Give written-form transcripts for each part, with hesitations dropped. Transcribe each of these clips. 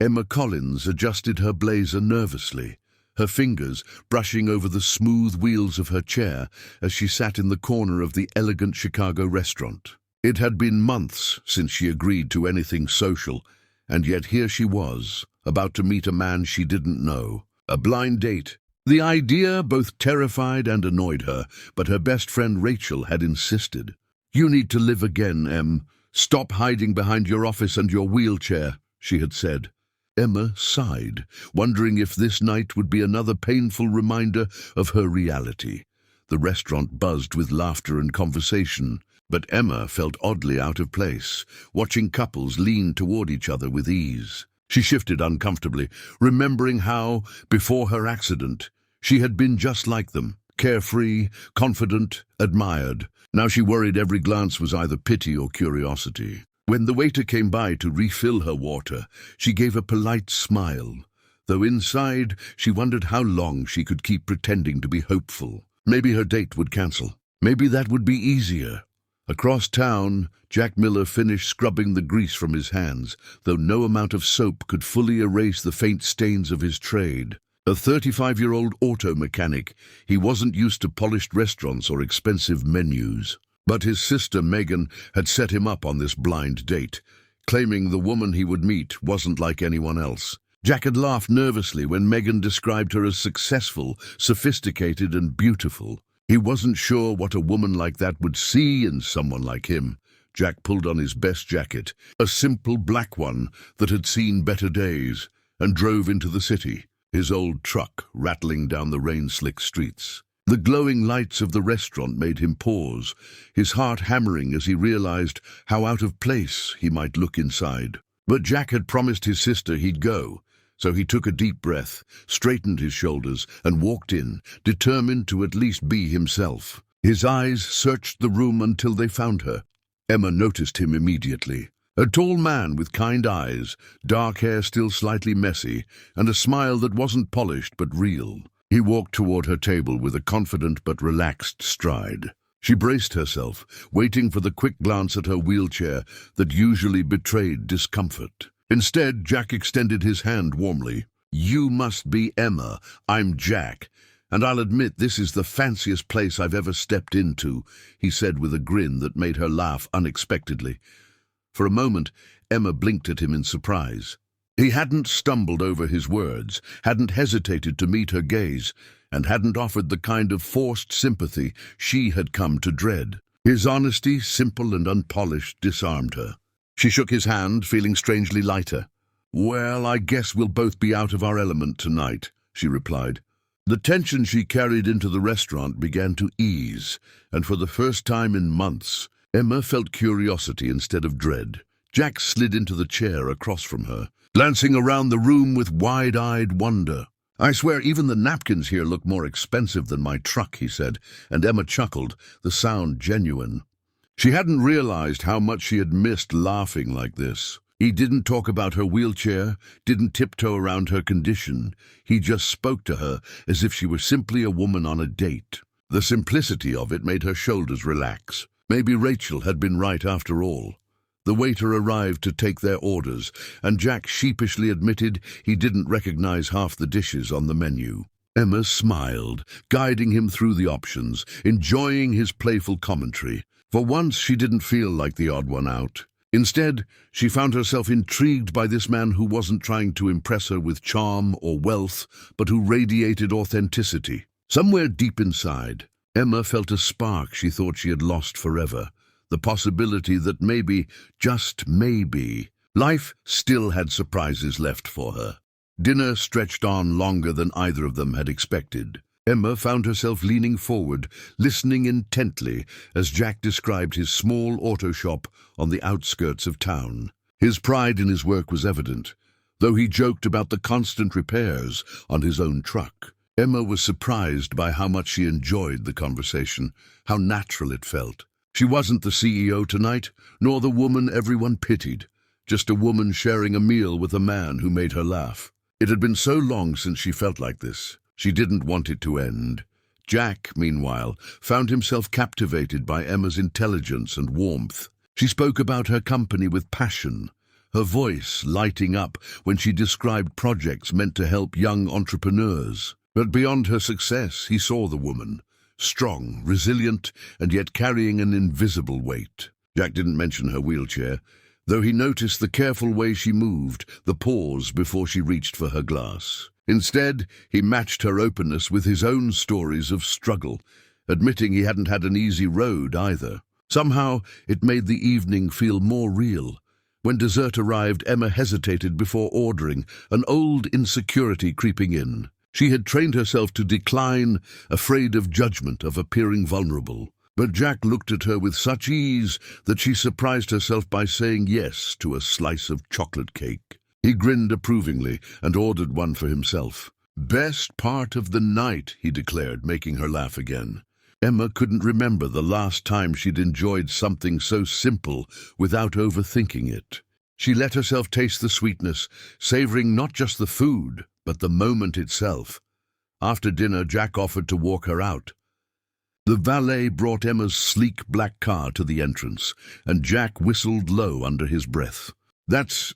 Emma Collins adjusted her blazer nervously, her fingers brushing over the smooth wheels of her chair as she sat in the corner of the elegant Chicago restaurant. It had been months since she agreed to anything social, and yet here she was, about to meet a man she didn't know. A blind date. The idea both terrified and annoyed her, but her best friend Rachel had insisted. "You need to live again, Em. Stop hiding behind your office and your wheelchair," she had said. Emma sighed, wondering if this night would be another painful reminder of her reality. The restaurant buzzed with laughter and conversation, but Emma felt oddly out of place, watching couples lean toward each other with ease. She shifted uncomfortably, remembering how, before her accident, she had been just like them, carefree, confident, admired. Now she worried every glance was either pity or curiosity. When the waiter came by to refill her water, she gave a polite smile, though inside she wondered how long she could keep pretending to be hopeful. Maybe her date would cancel. Maybe that would be easier. Across town, Jack Miller finished scrubbing the grease from his hands, though no amount of soap could fully erase the faint stains of his trade. A 35-year-old auto mechanic, he wasn't used to polished restaurants or expensive menus. But his sister Megan had set him up on this blind date, claiming the woman he would meet wasn't like anyone else. Jack had laughed nervously when Megan described her as successful, sophisticated, and beautiful. He wasn't sure what a woman like that would see in someone like him. Jack pulled on his best jacket, a simple black one that had seen better days, and drove into the city, his old truck rattling down the rain-slick streets. The glowing lights of the restaurant made him pause, his heart hammering as he realized how out of place he might look inside. But Jack had promised his sister he'd go, so he took a deep breath, straightened his shoulders, and walked in, determined to at least be himself. His eyes searched the room until they found her. Emma noticed him immediately. A tall man with kind eyes, dark hair still slightly messy, and a smile that wasn't polished but real. He walked toward her table with a confident but relaxed stride. She braced herself, waiting for the quick glance at her wheelchair that usually betrayed discomfort. Instead, Jack extended his hand warmly. "You must be Emma. I'm Jack, and I'll admit this is the fanciest place I've ever stepped into," he said with a grin that made her laugh unexpectedly. For a moment, Emma blinked at him in surprise. He hadn't stumbled over his words, hadn't hesitated to meet her gaze, and hadn't offered the kind of forced sympathy she had come to dread. His honesty, simple and unpolished, disarmed her. She shook his hand, feeling strangely lighter. "Well, I guess we'll both be out of our element tonight," she replied. The tension she carried into the restaurant began to ease, and for the first time in months, Emma felt curiosity instead of dread. Jack slid into the chair across from her, glancing around the room with wide-eyed wonder. "I swear even the napkins here look more expensive than my truck," he said, and Emma chuckled, the sound genuine. She hadn't realized how much she had missed laughing like this. He didn't talk about her wheelchair, didn't tiptoe around her condition. He just spoke to her as if she were simply a woman on a date. The simplicity of it made her shoulders relax. Maybe Rachel had been right after all. The waiter arrived to take their orders, and Jack sheepishly admitted he didn't recognize half the dishes on the menu. Emma smiled, guiding him through the options, enjoying his playful commentary. For once, she didn't feel like the odd one out. Instead, she found herself intrigued by this man who wasn't trying to impress her with charm or wealth, but who radiated authenticity. Somewhere deep inside, Emma felt a spark she thought she had lost forever. The possibility that maybe, just maybe, life still had surprises left for her. Dinner stretched on longer than either of them had expected. Emma found herself leaning forward, listening intently as Jack described his small auto shop on the outskirts of town. His pride in his work was evident, though he joked about the constant repairs on his own truck. Emma was surprised by how much she enjoyed the conversation, how natural it felt. She wasn't the CEO tonight, nor the woman everyone pitied, just a woman sharing a meal with a man who made her laugh. It had been so long since she felt like this. She didn't want it to end. Jack, meanwhile, found himself captivated by Emma's intelligence and warmth. She spoke about her company with passion, her voice lighting up when she described projects meant to help young entrepreneurs. But beyond her success, he saw the woman, strong, resilient, and yet carrying an invisible weight. Jack didn't mention her wheelchair, though he noticed the careful way she moved, the pause before she reached for her glass. Instead, he matched her openness with his own stories of struggle, admitting he hadn't had an easy road either. Somehow, it made the evening feel more real. When dessert arrived, Emma hesitated before ordering, an old insecurity creeping in. She had trained herself to decline, afraid of judgment, of appearing vulnerable. But Jack looked at her with such ease that she surprised herself by saying yes to a slice of chocolate cake. He grinned approvingly and ordered one for himself. "Best part of the night," he declared, making her laugh again. Emma couldn't remember the last time she'd enjoyed something so simple without overthinking it. She let herself taste the sweetness, savoring not just the food, but the moment itself. After dinner, Jack offered to walk her out. The valet brought Emma's sleek black car to the entrance, and Jack whistled low under his breath. "That's,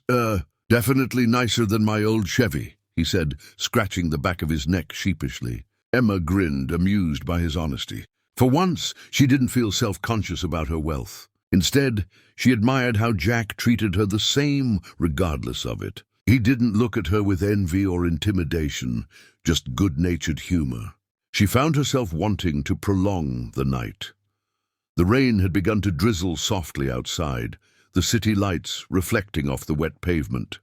definitely nicer than my old Chevy," he said, scratching the back of his neck sheepishly. Emma grinned, amused by his honesty. For once, she didn't feel self-conscious about her wealth. Instead, she admired how Jack treated her the same regardless of it. He didn't look at her with envy or intimidation, just good-natured humor. She found herself wanting to prolong the night. The rain had begun to drizzle softly outside, the city lights reflecting off the wet pavement.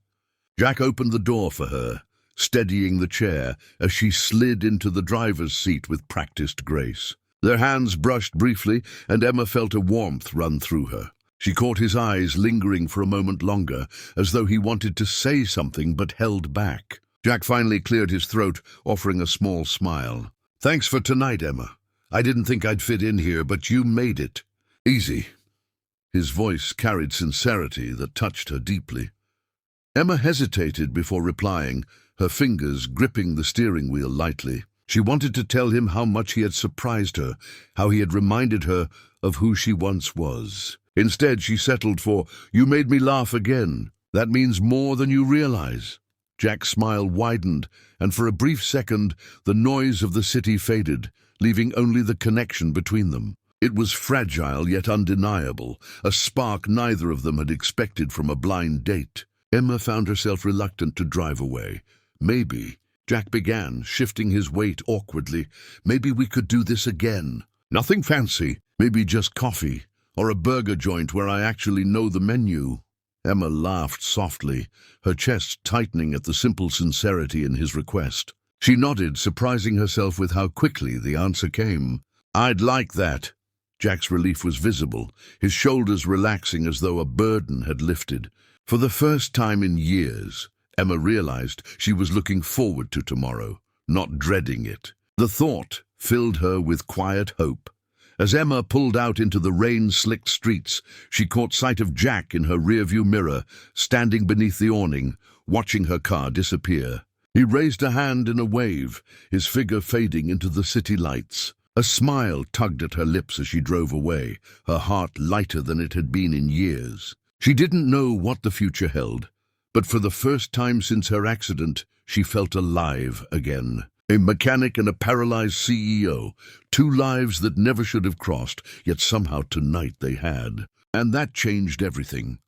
Jack opened the door for her, steadying the chair as she slid into the driver's seat with practiced grace. Their hands brushed briefly, and Emma felt a warmth run through her. She caught his eyes lingering for a moment longer, as though he wanted to say something but held back. Jack finally cleared his throat, offering a small smile. "Thanks for tonight, Emma. I didn't think I'd fit in here, but you made it. Easy." His voice carried sincerity that touched her deeply. Emma hesitated before replying, her fingers gripping the steering wheel lightly. She wanted to tell him how much he had surprised her, how he had reminded her of who she once was. Instead, she settled for, "You made me laugh again. That means more than you realize." Jack's smile widened, and for a brief second, the noise of the city faded, leaving only the connection between them. It was fragile yet undeniable, a spark neither of them had expected from a blind date. Emma found herself reluctant to drive away. "Maybe," Jack began, shifting his weight awkwardly, "maybe we could do this again. Nothing fancy, maybe just coffee, or a burger joint where I actually know the menu." Emma laughed softly, her chest tightening at the simple sincerity in his request. She nodded, surprising herself with how quickly the answer came. "I'd like that." Jack's relief was visible, his shoulders relaxing as though a burden had lifted. For the first time in years, Emma realized she was looking forward to tomorrow, not dreading it. The thought filled her with quiet hope. As Emma pulled out into the rain-slicked streets, she caught sight of Jack in her rearview mirror, standing beneath the awning, watching her car disappear. He raised a hand in a wave, his figure fading into the city lights. A smile tugged at her lips as she drove away, her heart lighter than it had been in years. She didn't know what the future held, but for the first time since her accident, she felt alive again. A mechanic and a paralyzed CEO, two lives that never should have crossed, yet somehow tonight they had. And that changed everything.